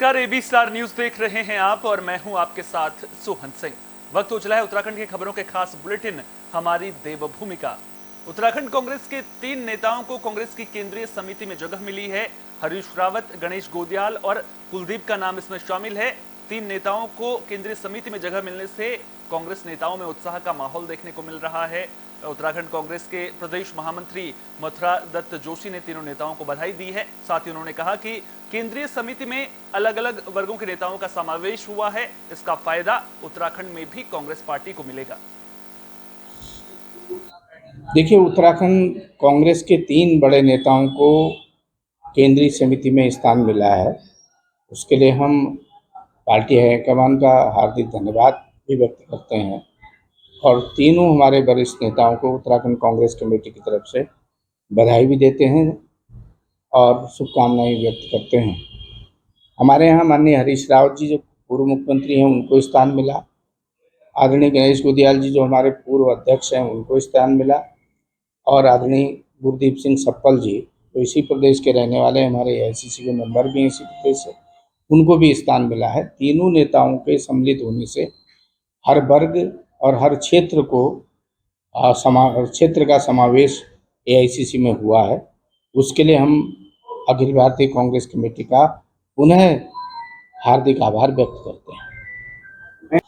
नमस्कार, AB star news देख रहे हैं आप और मैं हूं आपके साथ सोहन सिंह। वक्त हो चला है उत्तराखंड की खबरों के खास बुलेटिन हमारी देवभूमि का। उत्तराखंड कांग्रेस के 3 नेताओं को कांग्रेस की केंद्रीय समिति में जगह मिली है। हरीश रावत, गणेश गोदियाल और कुलदीप का नाम इसमें शामिल है। 3 नेताओं को केंद्रीय समिति में जगह मिलने से कांग्रेस नेताओं में उत्साह का माहौल देखने को मिल रहा है। उत्तराखंड कांग्रेस के प्रदेश महामंत्री मथुरा दत्त जोशी ने तीनों नेताओं को बधाई दी है। साथ ही उन्होंने कहा कि केंद्रीय समिति में अलग अलग वर्गों के नेताओं का समावेश हुआ है, इसका फायदा उत्तराखंड में भी कांग्रेस पार्टी को मिलेगा। देखिए, उत्तराखंड कांग्रेस के 3 बड़े नेताओं को केंद्रीय समिति में स्थान मिला है। उसके लिए हम पार्टी हाईकमान का हार्दिक धन्यवाद भी व्यक्त करते हैं और तीनों हमारे वरिष्ठ नेताओं को उत्तराखंड कांग्रेस कमेटी की तरफ से बधाई भी देते हैं और शुभकामनाएं व्यक्त करते हैं। हमारे यहाँ माननीय हरीश रावत जी जो पूर्व मुख्यमंत्री हैं उनको स्थान मिला, आदरणीय गणेश गोदियाल जी जो हमारे पूर्व अध्यक्ष हैं उनको स्थान मिला और आदरणीय गुरदीप सिंह सप्पल जी जो इसी प्रदेश के रहने वाले हमारे AICC के मेंबर भी हैं इसी प्रदेश से, उनको भी स्थान मिला है। तीनों नेताओं के सम्मिलित होने से हर वर्ग और हर क्षेत्र को क्षेत्र का समावेश AICC में हुआ है। उसके लिए हम अखिल भारतीय कांग्रेस कमेटी का पुनः हार्दिक आभार व्यक्त करते हैं।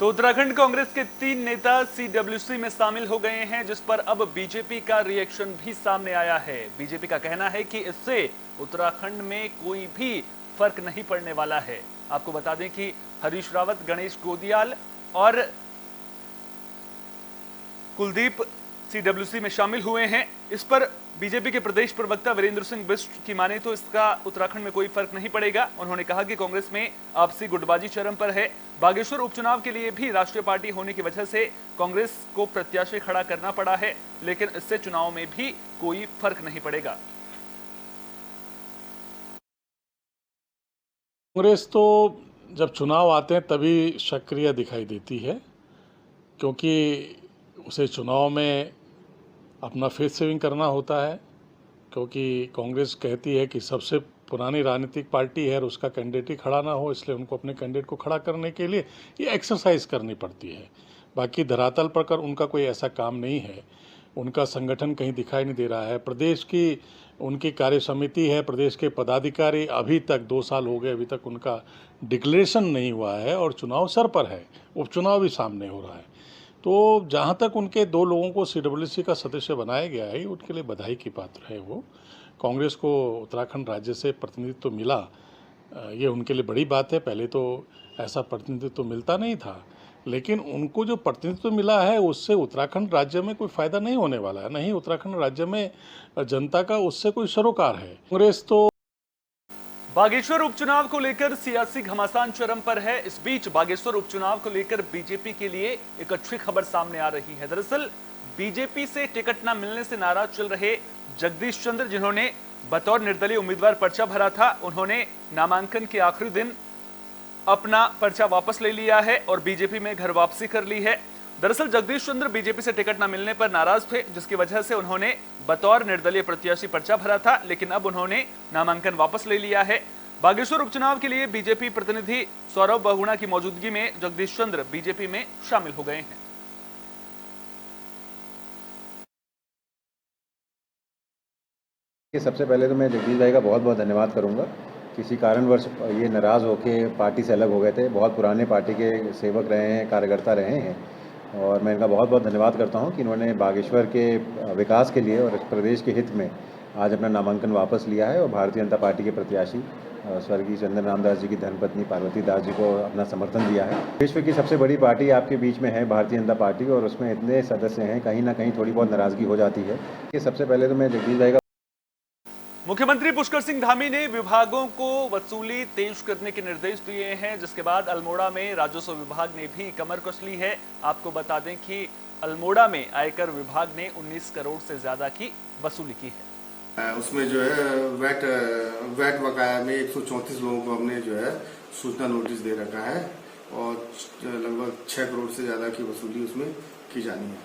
तो उत्तराखंड कांग्रेस के 3 नेता CWC में शामिल हो गए हैं, जिस पर अब बीजेपी का रिएक्शन भी सामने आया है। बीजेपी का कहना है कि इससे उत्तराखंड में कोई भी फर्क नहीं पड़ने वाला है। आपको बता दें कि हरीश रावत, गणेश गोदियाल और कुलदीप CWC में शामिल हुए हैं। इस पर बीजेपी के प्रदेश प्रवक्ता वीरेंद्र सिंह बिष्ट की माने तो इसका उत्तराखंड में कोई फर्क नहीं पड़ेगा। उन्होंने कहा कि कांग्रेस में आपसी गुटबाजी चरम पर है। बागेश्वर उपचुनाव के लिए भी राष्ट्रीय पार्टी होने की वजह से कांग्रेस को प्रत्याशी खड़ा करना पड़ा है, लेकिन इससे चुनाव में भी कोई फर्क नहीं पड़ेगा। कांग्रेस तो जब चुनाव आते हैं तभी सक्रिय दिखाई देती है, क्योंकि उसे चुनाव में अपना फेस सेविंग करना होता है, क्योंकि कांग्रेस कहती है कि सबसे पुरानी राजनीतिक पार्टी है और उसका कैंडिडेट ही खड़ा ना हो, इसलिए उनको अपने कैंडिडेट को खड़ा करने के लिए ये एक्सरसाइज करनी पड़ती है। बाकी धरातल पर कर उनका कोई ऐसा काम नहीं है, उनका संगठन कहीं दिखाई नहीं दे रहा है। प्रदेश की उनकी कार्य समिति है, प्रदेश के पदाधिकारी अभी तक 2 साल हो गए, अभी तक उनका डिक्लेरेशन नहीं हुआ है और चुनाव सर पर है, उपचुनाव भी सामने हो रहा है। तो जहाँ तक उनके 2 लोगों को CWC का सदस्य बनाया गया है, उनके लिए बधाई की पात्र है। वो कांग्रेस को उत्तराखंड राज्य से प्रतिनिधित्व मिला, ये उनके लिए बड़ी बात है। पहले तो ऐसा प्रतिनिधित्व मिलता नहीं था, लेकिन उनको जो प्रतिनिधित्व मिला है उससे उत्तराखंड राज्य में कोई फायदा नहीं होने वाला है, नहीं उत्तराखंड राज्य में जनता का उससे कोई सरोकार है। कांग्रेस तो बागेश्वर उपचुनाव को लेकर सियासी घमासान चरम पर है। इस बीच बागेश्वर उपचुनाव को लेकर बीजेपी के लिए एक अच्छी खबर सामने आ रही है। दरअसल बीजेपी से टिकट न मिलने से नाराज चल रहे जगदीश चंद्र, जिन्होंने बतौर निर्दलीय उम्मीदवार पर्चा भरा था, उन्होंने नामांकन के आखिरी दिन अपना पर्चा वापस ले लिया है और बीजेपी में घर वापसी कर ली है। दरअसल जगदीश चंद्र बीजेपी से टिकट न मिलने पर नाराज थे, जिसकी वजह से उन्होंने बतौर निर्दलीय प्रत्याशी पर्चा भरा था, लेकिन अब उन्होंने नामांकन वापस ले लिया है। बागेश्वर उपचुनाव के लिए बीजेपी प्रतिनिधि सौरभ बहुगुणा की मौजूदगी में जगदीश चंद्र बीजेपी में शामिल हो गए हैं। सबसे पहले तो मैं जगदीश भाई का बहुत बहुत धन्यवाद करूंगा। किसी कारणवश ये नाराज़ होकर पार्टी से अलग हो गए थे, बहुत पुराने पार्टी के सेवक रहे हैं, कार्यकर्ता रहे हैं और मैं इनका बहुत बहुत धन्यवाद करता हूं कि इन्होंने बागेश्वर के विकास के लिए और इस प्रदेश के हित में आज अपना नामांकन वापस लिया है और भारतीय जनता पार्टी के प्रत्याशी स्वर्गीय चंदन राम दास जी की धर्मपत्नी पार्वती दास जी को अपना समर्थन दिया है। विश्व की सबसे बड़ी पार्टी आपके बीच में है भारतीय जनता पार्टी और उसमें इतने सदस्य हैं, कहीं ना कहीं थोड़ी बहुत नाराज़गी हो जाती है। कि सबसे पहले तो मैं जगदीश भाई का मुख्यमंत्री पुष्कर सिंह धामी ने विभागों को वसूली तेज करने के निर्देश दिए हैं, जिसके बाद अल्मोड़ा में राजस्व विभाग ने भी कमर कस ली है। आपको बता दें कि अल्मोड़ा में आयकर विभाग ने 19 करोड़ से ज्यादा की वसूली की है। उसमें जो है वैट बकाया में 134 लोगों को हमने जो है सूचना नोटिस दे रखा है और लगभग 6 करोड़ से ज्यादा की वसूली उसमें की जानी है।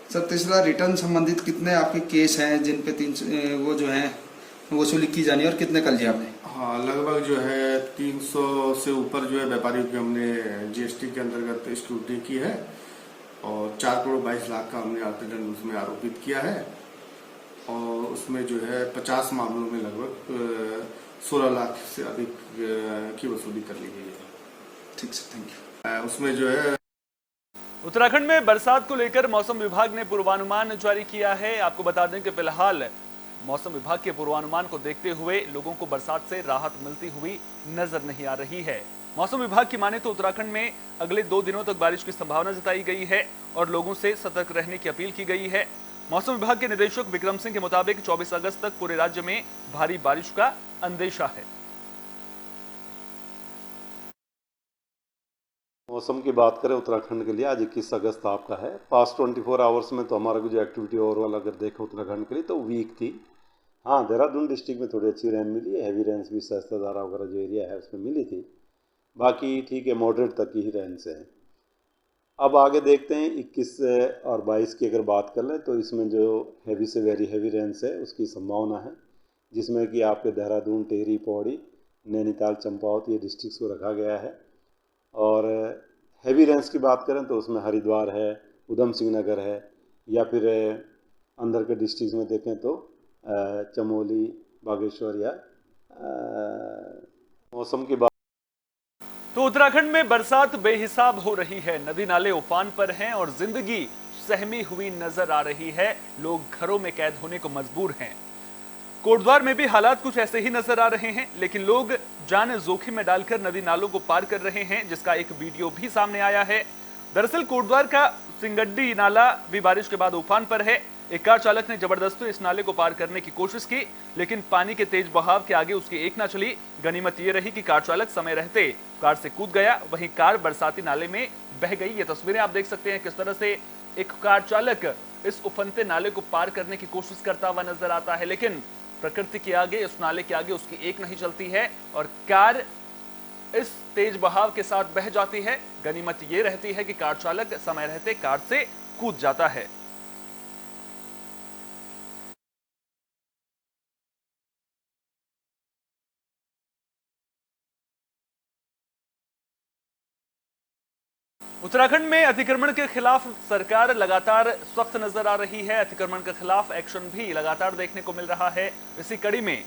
सर, तीसरा रिटर्न संबंधित कितने आपके केस हैं जिन पे वो जो है वसूली की जानी है और कितने कल जी आपने? हाँ, लगभग जो है 300 से ऊपर जो है व्यापारियों की हमने जीएसटी के अंतर्गत स्क्रूटनी की है और 4 करोड़ 22 लाख का हमने अर्थदंड उसमें आरोपित किया है और उसमें जो है 50 मामलों में लगभग 16 लाख से अधिक की वसूली कर ली गई है। ठीक है, थैंक यू। उसमें जो है उत्तराखंड में बरसात को लेकर मौसम विभाग ने पूर्वानुमान जारी किया है। आपको बता दें कि फिलहाल मौसम विभाग के पूर्वानुमान को देखते हुए लोगों को बरसात से राहत मिलती हुई नजर नहीं आ रही है। मौसम विभाग की माने तो उत्तराखंड में अगले 2 दिनों तक बारिश की संभावना जताई गई है और लोगों से सतर्क रहने की अपील की गई है। मौसम विभाग के निदेशक विक्रम सिंह के मुताबिक 24 अगस्त तक पूरे राज्य में भारी बारिश का अंदेशा है। मौसम की बात करें उत्तराखंड के लिए, आज 21 अगस्त आपका है। पास्ट 24 आवर्स में तो हमारा जो एक्टिविटी ओवरऑल अगर देखें उत्तराखंड के लिए तो वीक थी। हाँ, देहरादून डिस्ट्रिक्ट में थोड़ी अच्छी रेन मिली है, हैवी रेंस भी सहस्त्रधारा वगैरह जो एरिया है उसमें मिली थी। बाकी ठीक है, मॉडरेट तक की ही रेंज है। अब आगे देखते हैं 21 और 22 की अगर बात कर लें तो इसमें जो हैवी से वेरी हैवी रेंस है उसकी संभावना है, जिसमें कि आपके देहरादून, टेहरी, पौड़ी, नैनीताल, चंपावत ये डिस्ट्रिक्ट्स को रखा गया है। और हैवी रेंस की बात करें तो उसमें हरिद्वार है, उधम सिंह नगर है, या फिर अंदर के डिस्ट्रिक्ट में देखें तो चमोली, बागेश्वर या मौसम की बात। तो उत्तराखंड में बरसात बेहिसाब हो रही है, नदी नाले उफान पर हैं और जिंदगी सहमी हुई नजर आ रही है। लोग घरों में कैद होने को मजबूर हैं। कोटद्वार में भी हालात कुछ ऐसे ही नजर आ रहे हैं, लेकिन लोग जान जोखिम में डालकर नदी नालों को पार कर रहे हैं, जिसका एक वीडियो भी सामने आया है। दरअसल कोटद्वार का सिंगड्डी नाला भी बारिश के बाद उफान पर है। एक कार चालक ने जबरदस्ती इस नाले को पार करने की कोशिश की, लेकिन पानी के तेज बहाव के आगे उसकी एक ना चली। गनीमत ये रही कि कार चालक समय रहते कार से कूद गया, वहीं कार बरसाती नाले में बह गई। ये तस्वीरें आप देख सकते हैं किस तरह से एक कार चालक इस उफनते नाले को पार करने की कोशिश करता हुआ नजर आता है, लेकिन प्रकृति के आगे, इस नाले के आगे उसकी एक नहीं चलती है और कार इस तेज बहाव के साथ बह जाती है। गनीमत ये रहती है कि कार चालक समय रहते कार से कूद जाता है। उत्तराखंड में अतिक्रमण के खिलाफ सरकार लगातार सख्त नजर आ रही है। अतिक्रमण के खिलाफ एक्शन भी लगातार देखने को मिल रहा है। इसी कड़ी में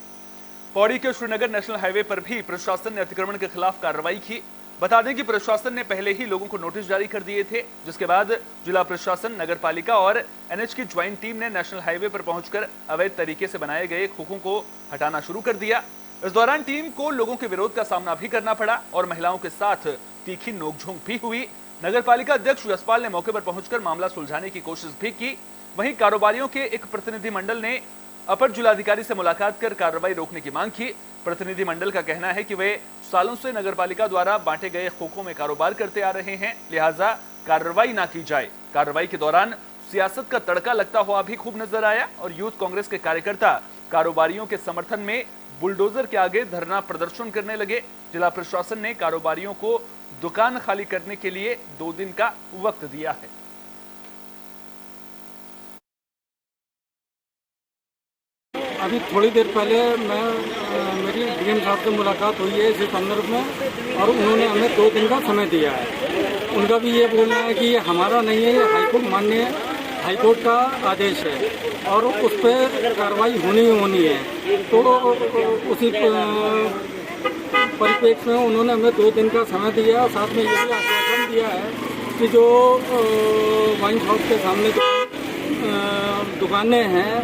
पौड़ी के श्रीनगर नेशनल हाईवे पर भी प्रशासन ने अतिक्रमण के खिलाफ कार्रवाई की। बता दें कि प्रशासन ने पहले ही लोगों को नोटिस जारी कर दिए थे, जिसके बाद जिला प्रशासन, नगर पालिका और एनएच की ज्वाइंट टीम ने नेशनल हाईवे पर पहुंचकर अवैध तरीके से बनाए गए खोखों को हटाना शुरू कर दिया। इस दौरान टीम को लोगों के विरोध का सामना भी करना पड़ा और महिलाओं के साथ तीखी नोकझोंक भी हुई। नगर पालिका अध्यक्ष यशपाल ने मौके पर पहुंचकर मामला सुलझाने की कोशिश भी की। वहीं कारोबारियों के एक प्रतिनिधिमंडल ने अपर जिलाधिकारी से मुलाकात कर कार्रवाई रोकने की मांग की। प्रतिनिधिमंडल का कहना है कि वे सालों से नगर पालिका द्वारा बांटे गए खोखों में कारोबार करते आ रहे हैं, लिहाजा कार्रवाई ना की जाए। कार्रवाई के दौरान सियासत का तड़का लगता हुआ भी खूब नजर आया और यूथ कांग्रेस के कार्यकर्ता कारोबारियों के समर्थन में बुलडोजर के आगे धरना प्रदर्शन करने लगे। जिला प्रशासन ने कारोबारियों को दुकान खाली करने के लिए 2 दिन का वक्त दिया है। अभी थोड़ी देर पहले मेरी डीएम साहब से मुलाकात हुई है इसी संदर्भ में और उन्होंने हमें 2 दिन का समय दिया है। उनका भी ये बोलना है कि ये हमारा नहीं है, ये हाईकोर्ट माननीय हाईकोर्ट का आदेश है और उस पर कार्रवाई होनी है। तो उसी परिप्रेक्ष्य में उन्होंने हमें 2 दिन का समय दिया और साथ में ये भी आश्वासन दिया है कि जो वाइन शॉप के सामने दुकानें हैं,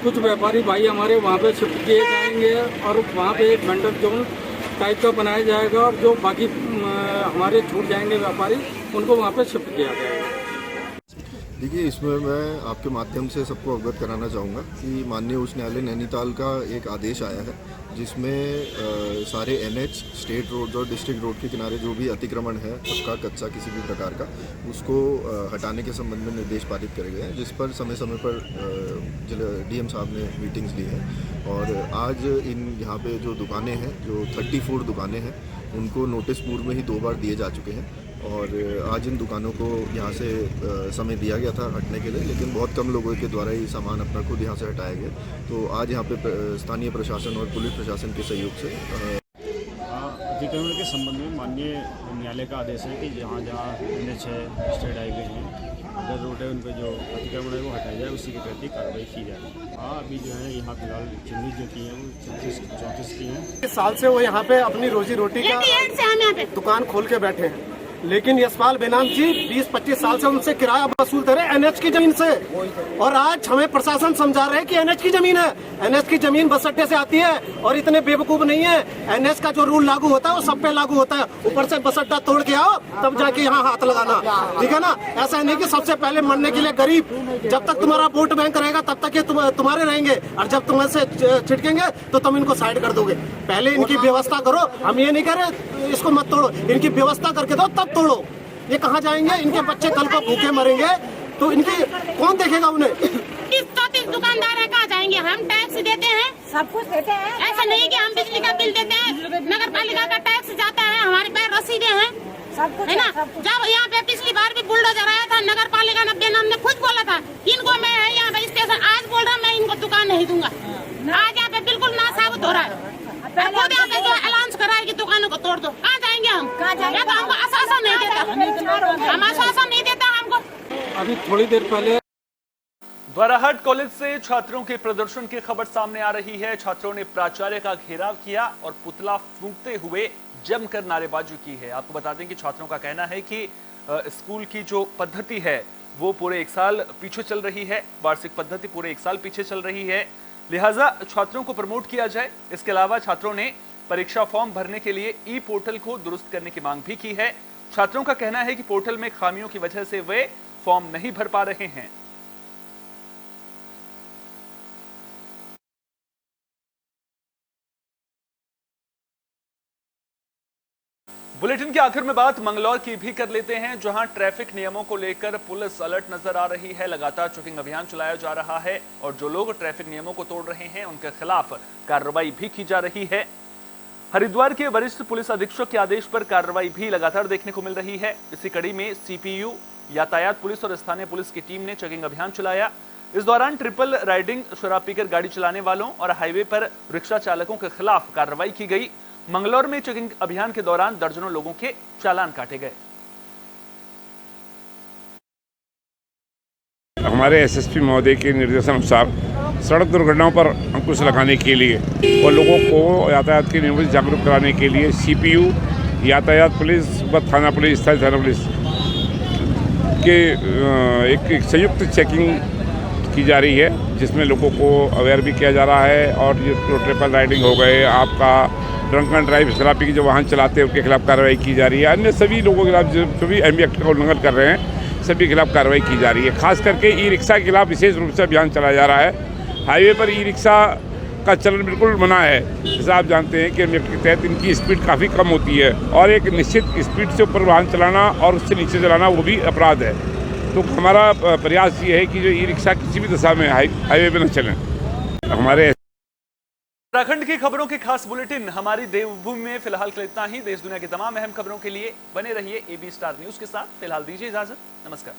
कुछ व्यापारी भाई हमारे वहाँ पे शिफ्ट किए जाएंगे और वहाँ पे एक वेंडर जोन टाइप का बनाया जाएगा और जो बाकी हमारे छूट जाएंगे व्यापारी उनको वहाँ पे शिफ्ट किया जाएगा। देखिए, इसमें मैं आपके माध्यम से सबको अवगत कराना चाहूँगा कि माननीय उच्च न्यायालय नैनीताल का एक आदेश आया है जिसमें सारे एनएच, स्टेट रोड और डिस्ट्रिक्ट रोड के किनारे जो भी अतिक्रमण है पक्का कच्चा किसी भी प्रकार का, उसको हटाने के संबंध में निर्देश पारित करे गए हैं, जिस पर समय समय पर डीएम साहब ने मीटिंग्स ली हैं। और आज इन यहाँ पे जो दुकानें हैं, जो 34 दुकानें हैं, उनको नोटिस पूर्व में ही 2 बार दिए जा चुके हैं। और आज इन दुकानों को यहाँ से समय दिया गया था हटने के लिए, लेकिन बहुत कम लोगों के द्वारा ही सामान अपना खुद यहाँ से हटाया गया। तो आज यहाँ पे स्थानीय प्रशासन और पुलिस प्रशासन के सहयोग से अतिक्रमण के संबंध में माननीय न्यायालय का आदेश है कि जहाँ जहाँ NH है, स्टेट हाईवे हैं, अगर रोड है उन पर जो अतिक्रमण है वो हटाया जाए, उसी के प्रति कार्रवाई की जाए। हाँ, अभी जो है यहाँ फिलहाल चिन्हित जो की है वो 34 की हैं। इस साल से वो यहाँ पे अपनी रोजी रोटी का दुकान खोल के बैठे हैं, लेकिन यशपाल बेनाम जी 20-25 साल से उनसे किराया वसूलते रहे NH की जमीन से, और आज हमें प्रशासन समझा रहे हैं कि NH की जमीन है। NH की जमीन बस अड्डे से आती है, और इतने बेवकूफ नहीं है। NH का जो रूल लागू होता है वो सब पे लागू होता है। ऊपर से बस अड्डा तोड़ के आओ तब जाके यहाँ हाथ लगाना, ठीक है ना। ऐसा नहीं कि सबसे पहले मरने के लिए गरीब, जब तक तुम्हारा वोट बैंक रहेगा तब तक ये तुम्हारे रहेंगे, और जब तुम से छिटकेंगे तो तुम इनको साइड कर दोगे। पहले इनकी व्यवस्था करो, हम ये नहीं कह रहे इसको मत तोड़ो, इनकी व्यवस्था करके दो तब तोड़ो। ये कहाँ जाएंगे? इनके बच्चे कल को भूखे मरेंगे तो इनकी कौन देखेगा उन्हें? 30 दुकानदार है, कहाँ जाएंगे? हम टैक्स देते हैं, सब कुछ देते हैं। ऐसा नहीं कि हम बिजली का बिल देते हैं, नगर पालिका का टैक्स जाता है, हमारे पैर रसीदें हैं, सब कुछ है ना। जब यहाँ पे पिछली बार भी बुलडोजर आया था, नगर पालिका ने खुद बोला था इनको मैं यहाँ पे स्टेशन, आज बोल रहा मैं इनको दुकान नहीं दूंगा। आज यहाँ पे बिल्कुल ना साबित हो रहा है। खुद यहाँ पे जो अलाउंस करा है कि दुकानों को तोड़ दो, कहाँ जाएंगे हम? या तो हमको आश्वासन नहीं देता, हम आश्वासन नहीं देता हमको। अभी थोड़ी देर पहले द्वाराहाट कॉलेज से छात्रों के प्रदर्शन की खबर सामने आ रही है। छात्रों ने प्राचार्य का घेराव किया और पुतला फूंकते हुए जमकर नारेबाजी की है। आपको बता दें कि छात्रों का कहना है कि स्कूल की जो पद्धति है वो पूरे 1 साल पीछे चल रही है, वार्षिक पद्धति पूरे 1 साल पीछे चल रही है, लिहाजा छात्रों को प्रमोट किया जाए। इसके अलावा छात्रों ने परीक्षा फॉर्म भरने के लिए ई-पोर्टल को दुरुस्त करने की मांग भी की है। छात्रों का कहना है कि पोर्टल में खामियों की वजह से वे फॉर्म नहीं भर पा रहे हैं। बुलेटिन के आखिर में बात मंगलौर की भी कर लेते हैं, जहां ट्रैफिक नियमों को लेकर पुलिस अलर्ट नजर आ रही है। लगातार चेकिंग अभियान चलाया जा रहा है और जो लोग ट्रैफिक नियमों को तोड़ रहे हैं उनके खिलाफ कार्रवाई भी की जा रही है। हरिद्वार के वरिष्ठ पुलिस अधीक्षक के आदेश पर कार्रवाई भी लगातार देखने को मिल रही है। इसी कड़ी में CPU, यातायात पुलिस और स्थानीय पुलिस की टीम ने चेकिंग अभियान चलाया। इस दौरान ट्रिपल राइडिंग, शराब पीकर गाड़ी चलाने वालों और हाईवे पर रिक्शा चालकों के खिलाफ कार्रवाई की गई। मंगलौर में चेकिंग अभियान के दौरान दर्जनों लोगों के चालान काटे गए। हमारे SSP महोदय के निर्देशानुसार सड़क दुर्घटनाओं पर अंकुश लगाने के लिए और लोगों को यातायात के नियमों से जागरूक कराने के लिए CPU, यातायात पुलिस व थाना पुलिस, स्थानीय थाना पुलिस के एक संयुक्त चेकिंग की जा रही है, जिसमें लोगों को अवेयर भी किया जा रहा है। और ये ट्रिपल राइडिंग हो गए, आपका ड्रंक एंड ड्राइव, शराब पी के जो वाहन चलाते हैं उनके खिलाफ कार्रवाई की जा रही है। अन्य सभी लोगों के खिलाफ जो भी MB एक्ट का उल्लंघन कर रहे हैं सभी के खिलाफ कार्रवाई की जा रही है। खास करके ई-रिक्शा के खिलाफ विशेष रूप से अभियान चलाया जा रहा है। हाईवे पर ई-रिक्शा का चलन बिल्कुल मना है। जैसा आप जानते हैं कि MB एक्ट के तहत इनकी स्पीड काफ़ी कम होती है और एक निश्चित स्पीड से ऊपर वाहन चलाना और उससे नीचे चलाना वो भी अपराध है। तो हमारा प्रयास ये है कि जो ई-रिक्शा किसी भी दिशा में हाईवे पर न चलें। हमारे उत्तराखंड की खबरों के खास बुलेटिन हमारी देवभूमि में फिलहाल के लिए इतना ही। देश दुनिया की तमाम अहम खबरों के लिए बने रहिए AB स्टार न्यूज के साथ। फिलहाल दीजिए इजाजत, नमस्कार।